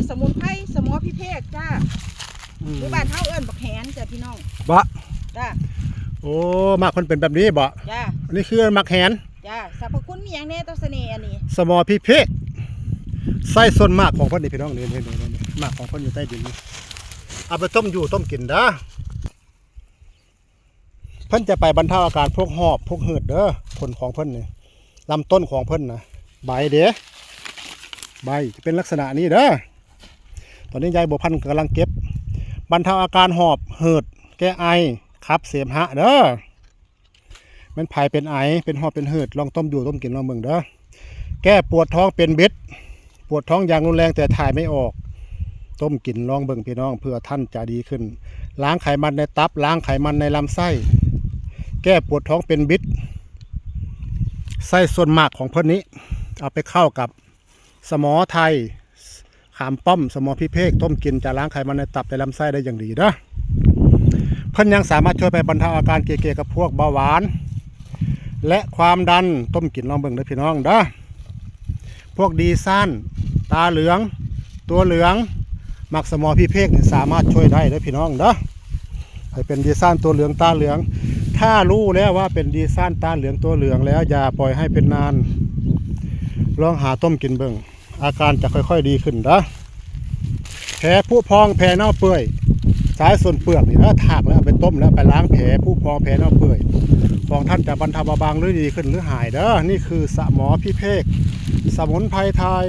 สมุนไพรสมอพิเภกจ้าหรือบ้านเฮาเอิ้นบักแหนจ้ะพี่น้องบ่จ้าโอ้มากคนเป็นแบบนี้บ่จ้าอันนี้คือมักแหนจ้าสรรพคุณมีอย่างแน่ตัวเสน่ห์อันนี้สมอพิเภกไส้ส่วนมากของเพิ่นนี่พี่น้องนี่มากของเพิ่นอยู่ใต้ดินนี่เอาไปต้มอยู่ต้มกินเด้อเพิ่นจะไปบรรเทาอาการพวกหอบพวกหืดเด้อผลของเพิ่นนี่ลำต้นของเพิ่นนะใบเด้ใบจะเป็นลักษณะนี้เด้อตอนนี้ยายบัวพันธุ์กำลังเก็บบรรเทาอาการหอบหืดแก้ไอขับเสมหะเด้อมันไผเป็นไอเป็นหอบเป็นหืดลองต้มอยู่ต้มกินลองเบิ่งเด้อแก้ปวดท้องเป็นเบ็ดปวดท้องอย่างรุนแรงแต่ถ่ายไม่ออกต้มกินลองเบิ่งพี่น้องเพื่อท่านจะดีขึ้นล้างไขมันในตับล้างไขมันในลำไส้แก้ปวดท้องเป็นบิดไส้ส่วนมากของเพิ่นนี้เอาไปเข้ากับสมอไทยขามป้อมสมอพิเภกต้มกินจะล้างไขมันในตับในลำไส้ได้อย่างดีนะเพิ่นยังสามารถช่วยไปบรรเทาอาการเกี่ยวกับพวกเบาหวานและความดันต้มกินลองเบิ่งเด้อพี่น้องเด้อพวกดีซ่านตาเหลืองตัวเหลืองมักสมอพิเภกนี่สามารถช่วยได้เด้อพี่น้องเด้อให้เป็นดีซ่านตัวเหลืองตาเหลืองถ้ารู้แล้วว่าเป็นดีซ่านตาเหลืองตัวเหลืองแล้วอย่าปล่อยให้เป็นนานลองหาต้มกินเบิ่งอาการจะค่อยๆดีขึ้นนะแผลผู้พองแผลเน่าเปื่อยสายส่วนเปลือกนี่นะถากแล้วไปต้มแล้วไปล้างแผลผู้พองแผลเน่าเปื่อยของท่านจะบรรเทาเบาบางหรือดีขึ้นหรือหายเด้อนี่คือสมอพิเภกสมุนไพรไทย